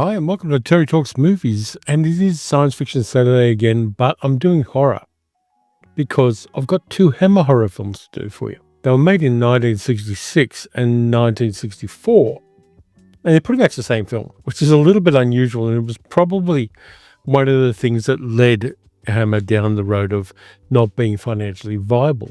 Hi, and welcome to Terry Talks Movies. And it is Science Fiction Saturday again, but I'm doing horror because I've got two Hammer horror films to do for you. They were made in 1966 and 1964, and they're pretty much the same film, which is a little bit unusual, and it was probably one of the things that led Hammer down the road of not being financially viable,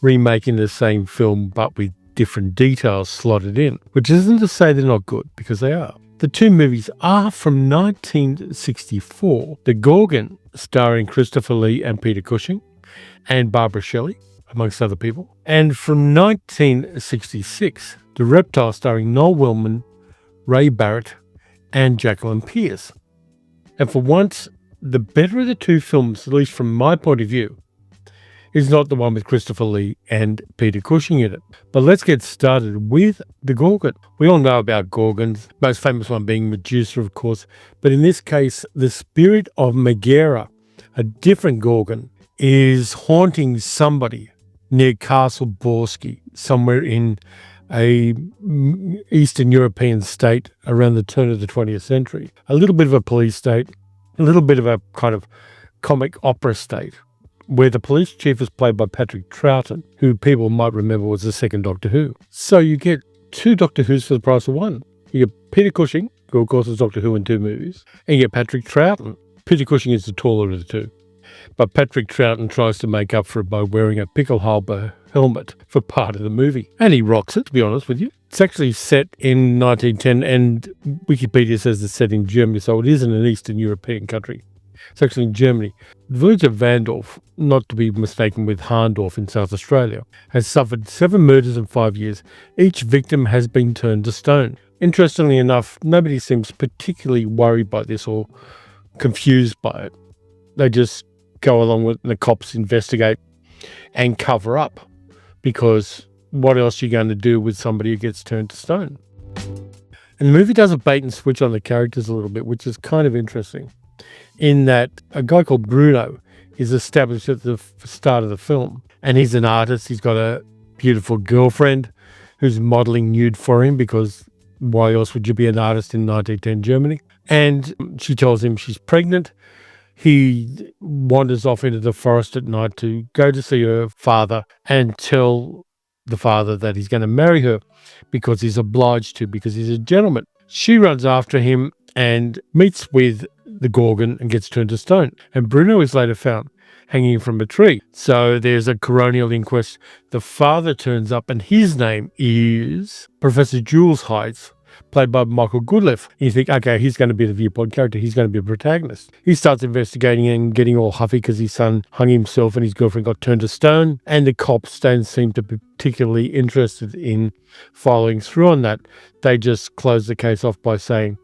remaking the same film but with different details slotted in, which isn't to say they're not good, because they are. The two movies are from 1964. The Gorgon, starring Christopher Lee and Peter Cushing, and Barbara Shelley, amongst other people. And from 1966, The Reptile, starring Noel Willman, Ray Barrett, and Jacqueline Pierce. And for once, the better of the two films, at least from my point of view, is not the one with Christopher Lee and Peter Cushing in it. But let's get started with the Gorgon. We all know about Gorgons, most famous one being Medusa, of course. But in this case, the spirit of Megara, a different Gorgon, is haunting somebody near Castle Borsky, somewhere in a Eastern European state around the turn of the 20th century. A little bit of a police state, a little bit of a kind of comic opera state, where the police chief is played by Patrick Troughton, who people might remember was the second Doctor Who. So you get two Doctor Who's for the price of one. You get Peter Cushing, who of course is Doctor Who in two movies, and you get Patrick Troughton. Peter Cushing is the taller of the two, but Patrick Troughton tries to make up for it by wearing a pickelhaube helmet for part of the movie. And he rocks it, to be honest with you. It's actually set in 1910, and Wikipedia says it's set in Germany, so it isn't an Eastern European country. It's actually in Germany. The village of Vandorf, not to be mistaken with Harndorf in South Australia, has suffered 7 murders in 5 years. Each victim has been turned to stone. Interestingly enough, nobody seems particularly worried by this or confused by it. They just go along with it, and the cops investigate and cover up, because what else are you going to do with somebody who gets turned to stone? And the movie does a bait and switch on the characters a little bit, which is kind of interesting, in that a guy called Bruno is established at the start of the film, and he's an artist. He's got a beautiful girlfriend who's modeling nude for him, because why else would you be an artist in 1910 Germany? And she tells him she's pregnant. He wanders off into the forest at night to go to see her father and tell the father that he's going to marry her because he's obliged to, because he's a gentleman. She runs after him and meets with the Gorgon and gets turned to stone. And Bruno is later found hanging from a tree. So there's a coronial inquest. The father turns up, and his name is Professor Jules Heights, played by Michael Goodliffe. And you think, okay, he's going to be the viewpoint character. He's going to be a protagonist. He starts investigating and getting all huffy because his son hung himself and his girlfriend got turned to stone. And the cops don't seem to be particularly interested in following through on that. They just close the case off by saying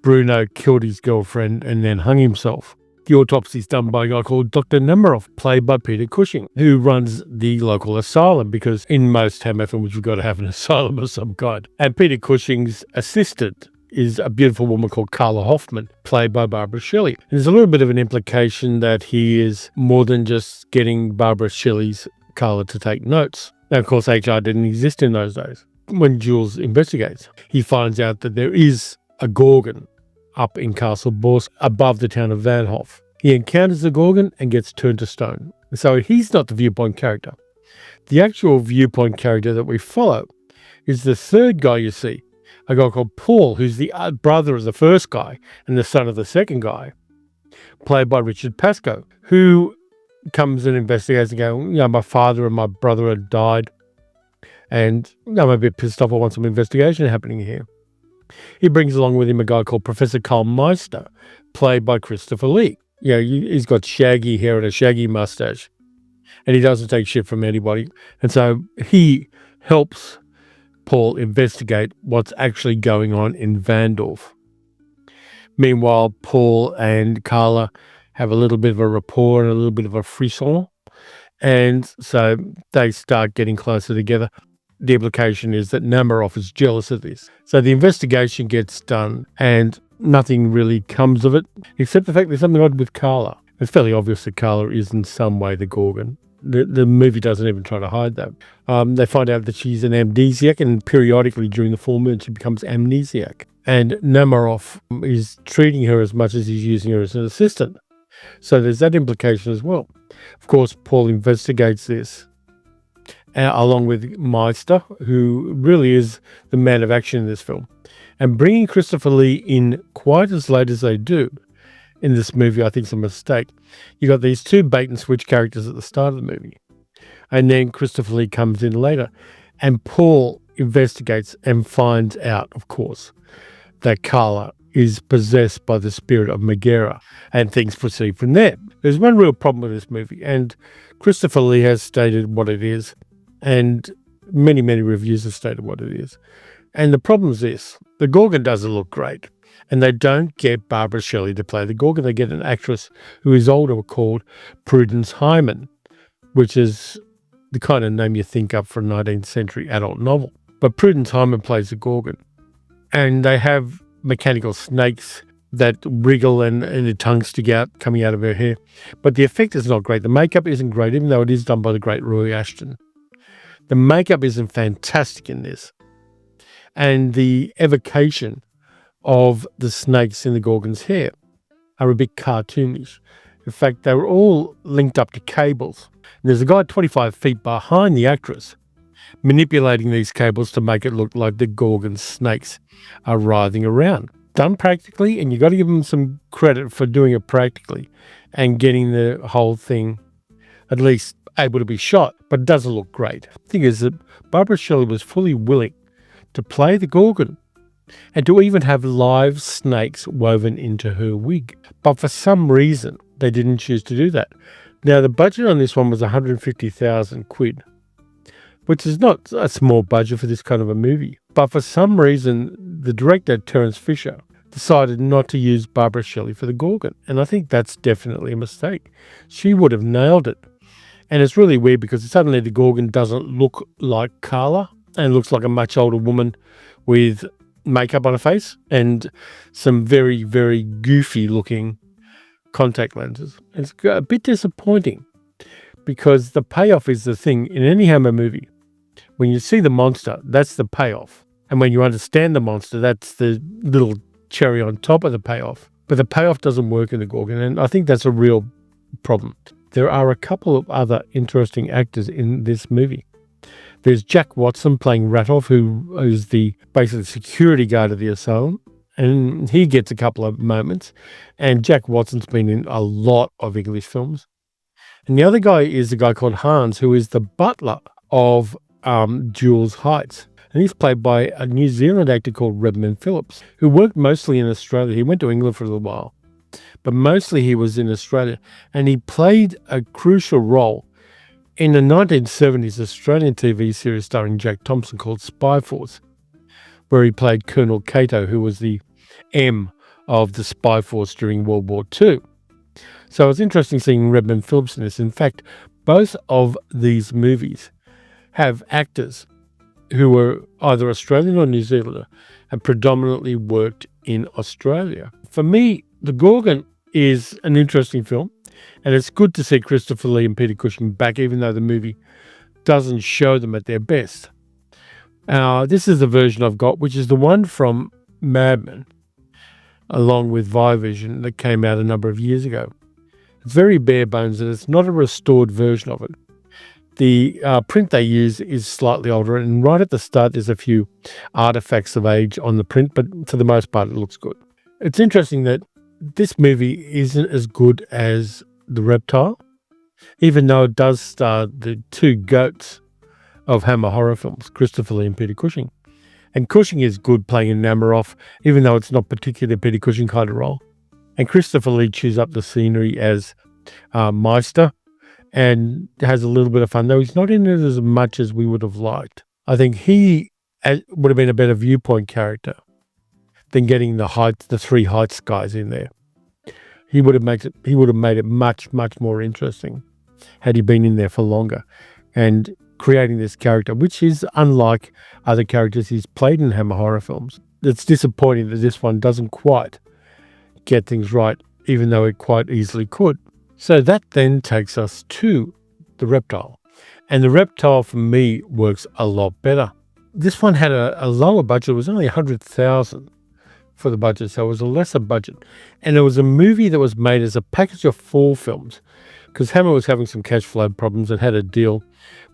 Bruno killed his girlfriend and then hung himself. The autopsy is done by a guy called Dr. Nemiroff, played by Peter Cushing, who runs the local asylum, because in most Hammer films, you've got to have an asylum of some kind. And Peter Cushing's assistant is a beautiful woman called Carla Hoffman, played by Barbara Shelley. And there's a little bit of an implication that he is more than just getting Barbara Shelley's Carla to take notes. Now, of course, HR didn't exist in those days. When Jules investigates, he finds out that there is a Gorgon up in Castle Borsky, above the town of Vanhoff. He encounters the Gorgon and gets turned to stone. So he's not the viewpoint character. The actual viewpoint character that we follow is the third guy you see, a guy called Paul, who's the brother of the first guy and the son of the second guy, played by Richard Pascoe, who comes and investigates and goes, my father and my brother had died, and I'm a bit pissed off. I want some investigation happening here. He brings along with him a guy called Professor Carl Meister, played by Christopher Lee. He's got shaggy hair and a shaggy mustache, and he doesn't take shit from anybody. And so he helps Paul investigate what's actually going on in Vandorf. Meanwhile, Paul and Carla have a little bit of a rapport and a little bit of a frisson, and so they start getting closer together. The implication is that Nemiroff is jealous of this. So the investigation gets done and nothing really comes of it, except the fact there's something odd with Carla. It's fairly obvious that Carla is in some way the Gorgon. The movie doesn't even try to hide that. They find out that she's an amnesiac, and periodically during the full moon she becomes amnesiac. And Nemiroff is treating her as much as he's using her as an assistant. So there's that implication as well. Of course, Paul investigates this, along with Meister, who really is the man of action in this film. And bringing Christopher Lee in quite as late as they do in this movie, I think is a mistake. You got these two bait and switch characters at the start of the movie, and then Christopher Lee comes in later, and Paul investigates and finds out, of course, that Carla is possessed by the spirit of Megara, and things proceed from there. There's one real problem with this movie, and Christopher Lee has stated what it is, and many, many reviews have stated what it is. And the problem is this: the Gorgon doesn't look great, and they don't get Barbara Shelley to play the Gorgon. They get an actress who is older called Prudence Hyman, which is the kind of name you think up for a 19th century adult novel. But Prudence Hyman plays the Gorgon, and they have mechanical snakes that wriggle and the tongue stick out coming out of her hair. But the effect is not great. The makeup isn't great, even though it is done by the great Roy Ashton. The makeup isn't fantastic in this. And the evocation of the snakes in the Gorgon's hair are a bit cartoonish. In fact, they were all linked up to cables. And there's a guy 25 feet behind the actress manipulating these cables to make it look like the Gorgon's snakes are writhing around. Done practically, and you got to give them some credit for doing it practically and getting the whole thing at least able to be shot, but it doesn't look great. The thing is that Barbara Shelley was fully willing to play the Gorgon and to even have live snakes woven into her wig. But for some reason, they didn't choose to do that. Now, the budget on this one was 150,000 quid, which is not a small budget for this kind of a movie. But for some reason, the director, Terence Fisher, decided not to use Barbara Shelley for the Gorgon. And I think that's definitely a mistake. She would have nailed it. And it's really weird because suddenly the Gorgon doesn't look like Carla and looks like a much older woman with makeup on her face and some very, very goofy looking contact lenses. It's a bit disappointing because the payoff is the thing in any Hammer movie. When you see the monster, that's the payoff. And when you understand the monster, that's the little cherry on top of the payoff. But the payoff doesn't work in the Gorgon, and I think that's a real problem. There are a couple of other interesting actors in this movie. There's Jack Watson playing Ratoff, who is the basically security guard of the asylum, and he gets a couple of moments. And Jack Watson's been in a lot of English films. And the other guy is a guy called Hans, who is the butler of Jules Heights. And he's played by a New Zealand actor called Redmond Phillips, who worked mostly in Australia. He went to England for a little while, but mostly he was in Australia. And he played a crucial role in the 1970s Australian TV series starring Jack Thompson called Spy Force, where he played Colonel Cato, who was the M of the Spy Force during World War II. So it's interesting seeing Redmond Phillips in this. In fact, both of these movies have actors who were either Australian or New Zealander and predominantly worked in Australia. For me, The Gorgon is an interesting film, and it's good to see Christopher Lee and Peter Cushing back, even though the movie doesn't show them at their best. This is the version I've got, which is the one from Mad Men, along with Vivision, that came out a number of years ago. It's very bare bones, and it's not a restored version of it. The print they use is slightly older, and right at the start there's a few artifacts of age on the print, but for the most part it looks good. It's interesting that this movie isn't as good as The Reptile, even though it does star the two goats of Hammer horror films, Christopher Lee and Peter Cushing. And Cushing is good playing in Nemiroff, even though it's not particularly a Peter Cushing kind of role. And Christopher Lee chews up the scenery as Meister, and has a little bit of fun, though he's not in it as much as we would have liked. I think he would have been a better viewpoint character than getting the three Heights guys in there. He would have made it much, much more interesting had he been in there for longer and creating this character, which is unlike other characters he's played in Hammer horror films. It's disappointing that this one doesn't quite get things right, even though it quite easily could. So that then takes us to The Reptile. And The Reptile, for me, works a lot better. This one had a lower budget. It was only $100,000 for the budget, so it was a lesser budget. And it was a movie that was made as a package of 4 films, because Hammer was having some cash flow problems and had a deal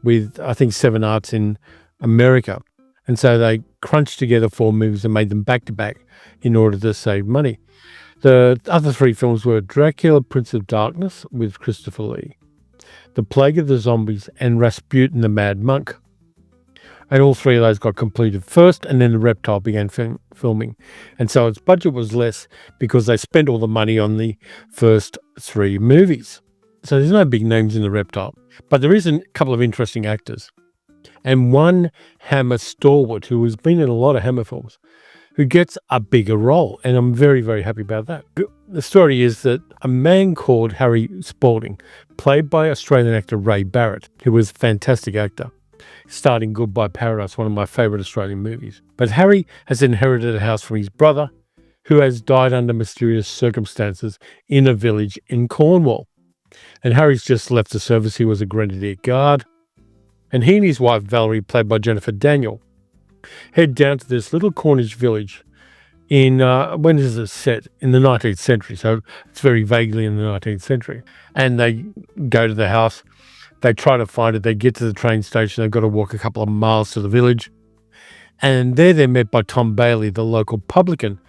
with, I think, Seven Arts in America. And so they crunched together 4 movies and made them back-to-back in order to save money. The other 3 films were Dracula, Prince of Darkness with Christopher Lee, The Plague of the Zombies, and Rasputin the Mad Monk. And all 3 of those got completed first, and then The Reptile began filming. And so its budget was less because they spent all the money on the first 3 movies. So there's no big names in The Reptile, but there is a couple of interesting actors. And one Hammer stalwart who has been in a lot of Hammer films, who gets a bigger role. And I'm very, very happy about that. The story is that a man called Harry Spalding, played by Australian actor Ray Barrett, who was a fantastic actor, starred in Goodbye Paradise, one of my favourite Australian movies. But Harry has inherited a house from his brother, who has died under mysterious circumstances in a village in Cornwall. And Harry's just left the service. He was a Grenadier Guard. And he and his wife, Valerie, played by Jennifer Daniel, head down to this little Cornish village in, when is it set? In the 19th century. So it's very vaguely in the 19th century. And they go to the house. They try to find it. They get to the train station. They've got to walk a couple of miles to the village. And there they're met by Tom Bailey, the local publican,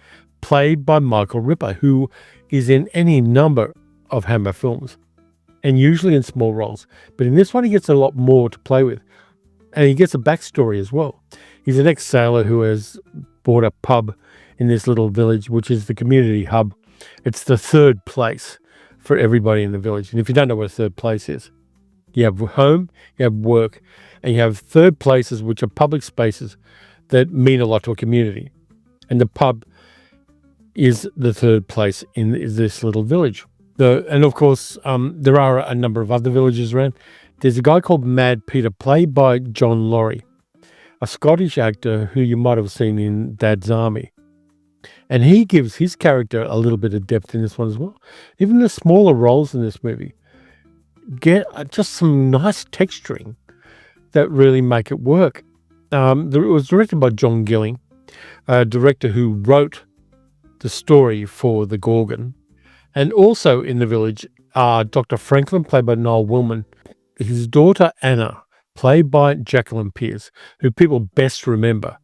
played by Michael Ripper, who is in any number of Hammer films, and usually in small roles. But in this one, he gets a lot more to play with. And he gets a backstory as well. He's an ex-sailor who has bought a pub in this little village, which is the community hub. It's the third place for everybody in the village. And if you don't know what a third place is, you have home, you have work, and you have third places, which are public spaces that mean a lot to a community. And the pub is the third place in this little village. And of course, there are a number of other villages around. There's a guy called Mad Peter, played by John Laurie, a Scottish actor who you might have seen in Dad's Army. And he gives his character a little bit of depth in this one as well. Even the smaller roles in this movie get just some nice texturing that really make it work. It was directed by John Gilling, a director who wrote the story for the Gorgon. And also in the village are Dr. Franklin, played by Noel Willman, his daughter Anna, played by Jacqueline Pearce, who people best remember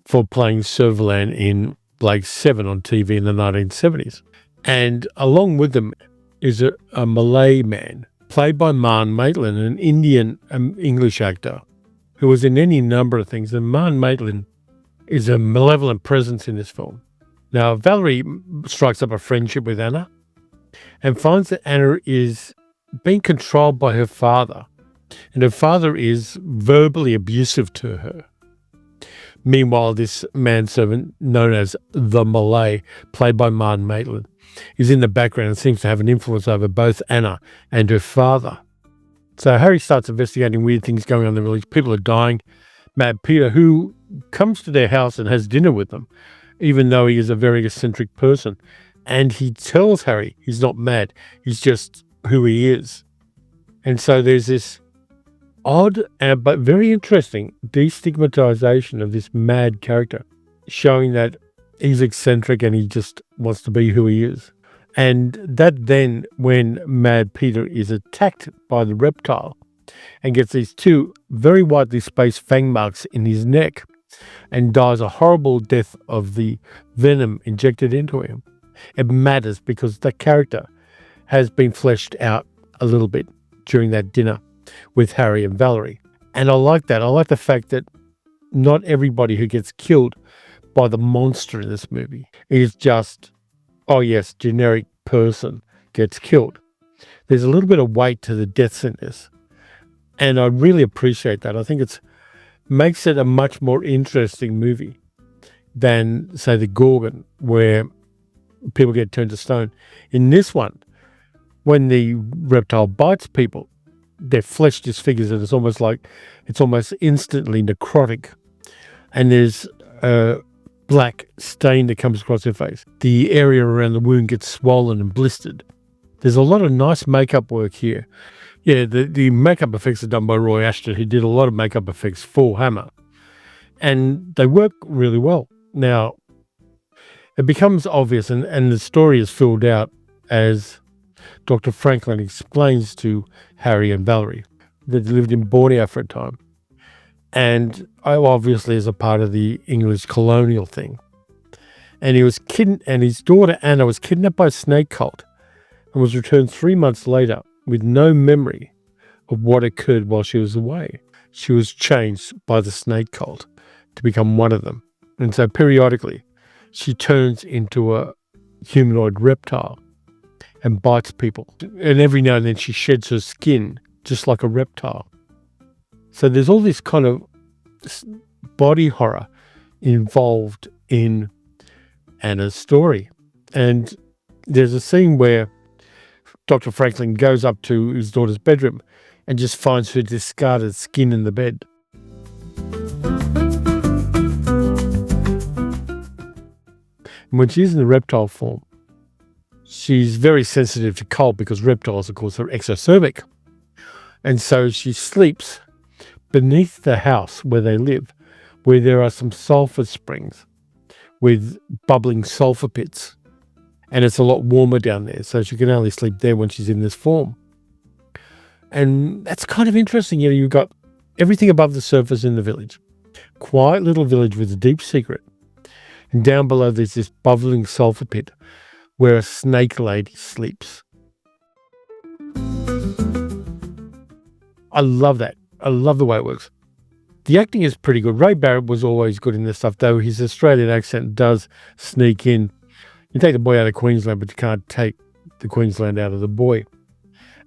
for playing Servalan in Blake 7 on TV in the 1970s. And along with them is a Malay man, played by Marn Maitland, an Indian English actor, who was in any number of things. And Marn Maitland is a malevolent presence in this film. Now, Valerie strikes up a friendship with Anna and finds that Anna is being controlled by her father, and her father is verbally abusive to her. Meanwhile, this manservant, known as the Malay, played by Marn Maitland, is in the background and seems to have an influence over both Anna and her father. So Harry starts investigating weird things going on in the village. People are dying. Mad Peter, who comes to their house and has dinner with them, even though he is a very eccentric person. And he tells Harry he's not mad, he's just who he is. And so there's this odd but very interesting destigmatization of this mad character, showing that he's eccentric and he just wants to be who he is. And that then, when Mad Peter is attacked by the reptile and gets these 2 very widely spaced fang marks in his neck and dies a horrible death of the venom injected into him, it matters because the character has been fleshed out a little bit during that dinner with Harry and Valerie. And I like that. I like the fact that not everybody who gets killed by the monster in this movie is just, oh yes, generic person gets killed. There's a little bit of weight to the deaths in this. And I really appreciate that. I think it makes it a much more interesting movie than, say, The Gorgon, where people get turned to stone. In this one, when the reptile bites people, their flesh disfigures and it's almost instantly necrotic. And there's a black stain that comes across their face. The area around the wound gets swollen and blistered. There's a lot of nice makeup work here. Yeah, the makeup effects are done by Roy Ashton, who did a lot of makeup effects for Hammer. And they work really well. Now, It becomes obvious, and the story is filled out as Dr. Franklin explains to Harry and Valerie that they lived in Borneo for a time. And obviously as a part of the English colonial thing. And and his daughter Anna was kidnapped by a snake cult and was returned 3 months later with no memory of what occurred while she was away. She was changed by the snake cult to become one of them. And so periodically she turns into a humanoid reptile and bites people. And every now and then she sheds her skin just like a reptile. So there's all this kind of body horror involved in Anna's story. And there's a scene where Dr. Franklin goes up to his daughter's bedroom and just finds her discarded skin in the bed. And when she's in the reptile form, she's very sensitive to cold because reptiles, of course, are exothermic. And so she sleeps beneath the house where they live, where there are some sulfur springs with bubbling sulfur pits. And it's a lot warmer down there, so she can only sleep there when she's in this form. And that's kind of interesting. You've got everything above the surface in the village. Quiet little village with a deep secret. And down below there's this bubbling sulfur pit where a snake lady sleeps. I love that. I love the way it works. The acting is pretty good. Ray Barrett was always good in this stuff, though his Australian accent does sneak in. You take the boy out of Queensland, but you can't take the Queensland out of the boy.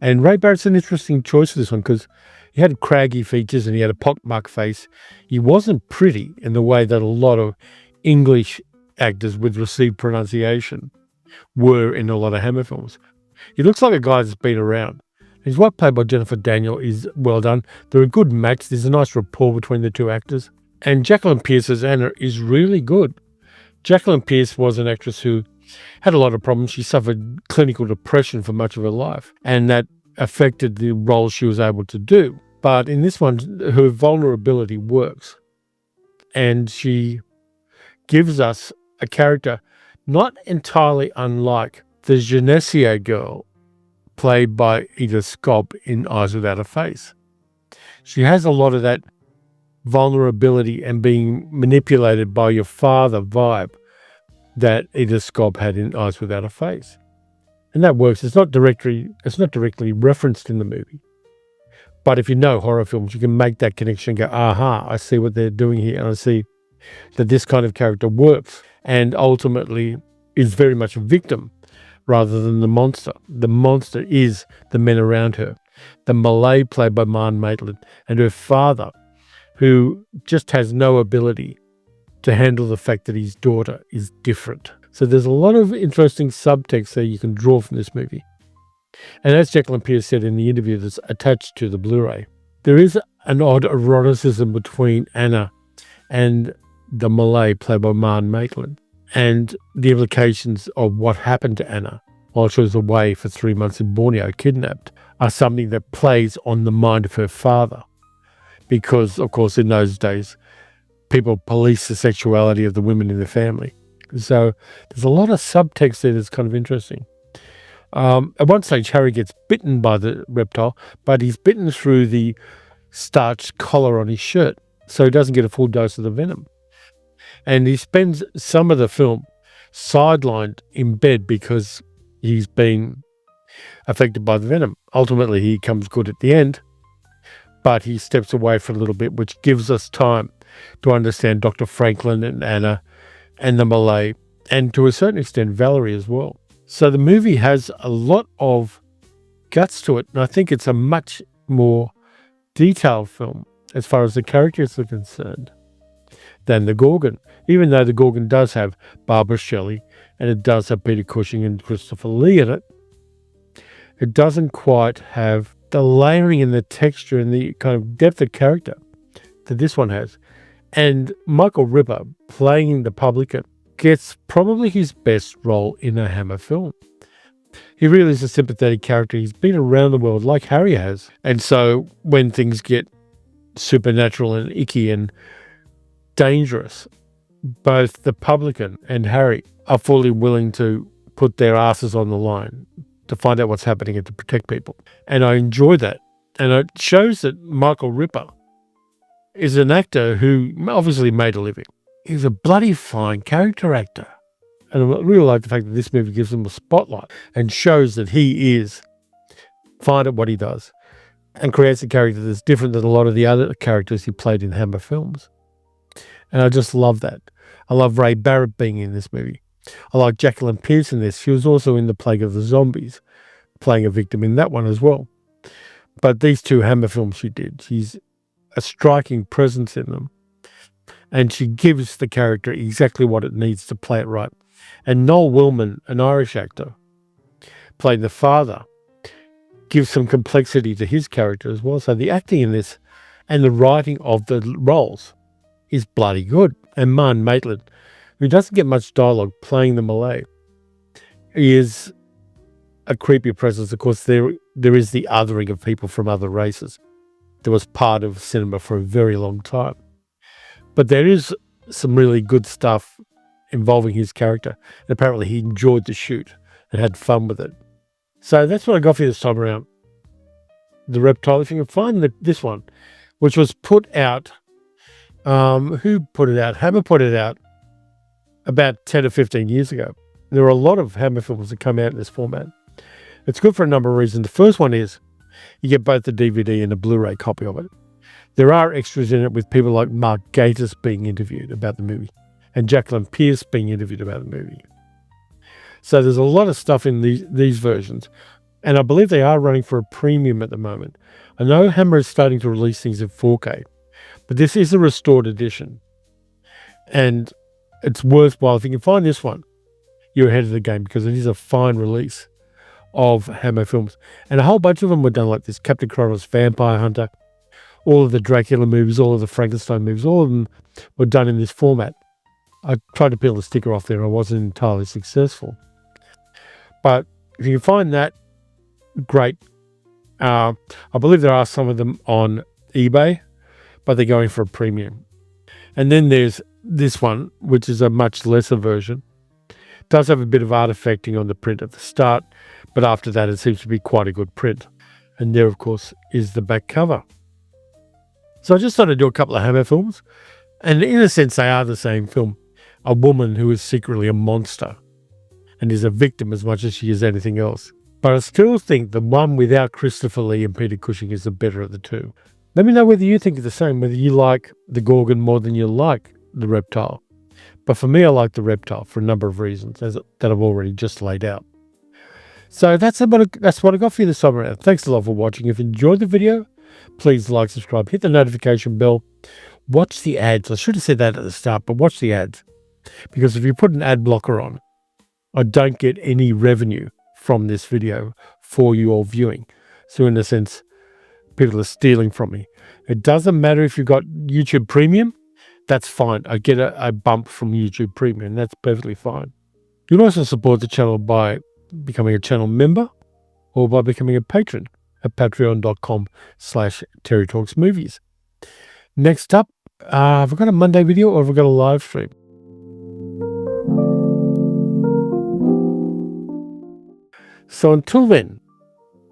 And Ray Barrett's an interesting choice for this one because he had craggy features and he had a pockmarked face. He wasn't pretty in the way that a lot of English actors with received pronunciation were in a lot of Hammer films. He looks like a guy that's been around. His wife, played by Jennifer Daniel, is well done. They're a good match. There's a nice rapport between the two actors. And Jacqueline Pearce as Anna is really good. Jacqueline Pearce was an actress who had a lot of problems. She suffered clinical depression for much of her life, and that affected the role she was able to do. But in this one, her vulnerability works. And she gives us a character not entirely unlike the Genessier girl played by Edith Scobb in Eyes Without a Face. She has a lot of that vulnerability and being manipulated by your father vibe that Edith Scobb had in Eyes Without a Face. And that works. It's not directly referenced in the movie. But if you know horror films, you can make that connection and go, aha, I see what they're doing here. And I see that this kind of character works and ultimately is very much a victim rather than the monster. The monster is the men around her. The Malay played by Marn Maitland and her father, who just has no ability to handle the fact that his daughter is different. So there's a lot of interesting subtext there you can draw from this movie. And as Jacqueline Pearce said in the interview that's attached to the Blu-ray, there is an odd eroticism between Anna and the Malay played by Marn Maitland, and the implications of what happened to Anna while she was away for 3 months in Borneo, kidnapped, are something that plays on the mind of her father. Because, of course, in those days, people police the sexuality of the women in the family. So there's a lot of subtext there that's kind of interesting. At one stage, Harry gets bitten by the reptile, but he's bitten through the starched collar on his shirt, so he doesn't get a full dose of the venom. And he spends some of the film sidelined in bed because he's been affected by the venom. Ultimately, he comes good at the end, but he steps away for a little bit, which gives us time to understand Dr. Franklin and Anna and the Malay, and to a certain extent, Valerie as well. So the movie has a lot of guts to it, and I think it's a much more detailed film as far as the characters are concerned than the Gorgon, even though the Gorgon does have Barbara Shelley and it does have Peter Cushing and Christopher Lee in it. It doesn't quite have the layering and the texture and the kind of depth of character that this one has. And Michael Ripper, playing the publican, gets probably his best role in a Hammer film. He really is a sympathetic character. He's been around the world like Harry has. And so when things get supernatural and icky and dangerous, both the publican and Harry are fully willing to put their asses on the line to find out what's happening and to protect people. And I enjoy that. And it shows that Michael Ripper is an actor who obviously made a living. He's a bloody fine character actor. And I really like the fact that this movie gives him a spotlight and shows that he is fine at what he does and creates a character that's different than a lot of the other characters he played in Hammer films. And I just love that. I love Ray Barrett being in this movie. I like Jacqueline Pearce in this. She was also in The Plague of the Zombies, playing a victim in that one as well. But these two Hammer films she did, she's a striking presence in them. And she gives the character exactly what it needs to play it right. And Noel Willman, an Irish actor, playing the father, gives some complexity to his character as well. So the acting in this and the writing of the roles is bloody good. And Marn Maitland, who doesn't get much dialogue playing the Malay, he is a creepy presence. Of course, there is the othering of people from other races. That was part of cinema for a very long time. But there is some really good stuff involving his character. And apparently he enjoyed the shoot and had fun with it. So that's what I got for you this time around. The Reptile, if you can find this one, which was put out, who put it out? Hammer put it out about 10 or 15 years ago. There are a lot of Hammer films that come out in this format. It's good for a number of reasons. The first one is you get both the DVD and a Blu-ray copy of it. There are extras in it with people like Mark Gatiss being interviewed about the movie and Jacqueline Pearce being interviewed about the movie. So there's a lot of stuff in these versions. And I believe they are running for a premium at the moment. I know Hammer is starting to release things in 4K, but this is a restored edition. And it's worthwhile. If you can find this one, you're ahead of the game because it is a fine release of Hammer films. And a whole bunch of them were done like this. Captain Chronos, Vampire Hunter, all of the Dracula movies, all of the Frankenstein movies, all of them were done in this format. I tried to peel the sticker off there. I wasn't entirely successful. But if you can find that, great. I believe there are some of them on eBay, but they're going for a premium. And then there's this one, which is a much lesser version. It does have a bit of artifacting on the print at the start, but after that it seems to be quite a good print. And there, of course, is the back cover. So I just thought I'd do a couple of Hammer films. And in a sense, they are the same film. A woman who is secretly a monster and is a victim as much as she is anything else. But I still think the one without Christopher Lee and Peter Cushing is the better of the two. Let me know whether you think the same, whether you like the Gorgon more than you like the Reptile. But for me, I like the Reptile for a number of reasons that I've already just laid out. So that's what I got for you this time around. Thanks a lot for watching. If you enjoyed the video, please like, subscribe, hit the notification bell, watch the ads. I should have said that at the start, but watch the ads. Because if you put an ad blocker on, I don't get any revenue from this video for your viewing. So in a sense, people are stealing from me. It doesn't matter if you've got YouTube Premium. That's fine. I get a bump from YouTube Premium. That's perfectly fine. You can also support the channel by becoming a channel member or by becoming a patron at patreon.com/TerryTalksMovies. Next up, have I got a Monday video or have I got a live stream? So until then,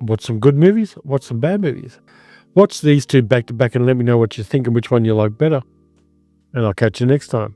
watch some good movies, watch some bad movies. Watch these two back to back and let me know what you think and which one you like better. And I'll catch you next time.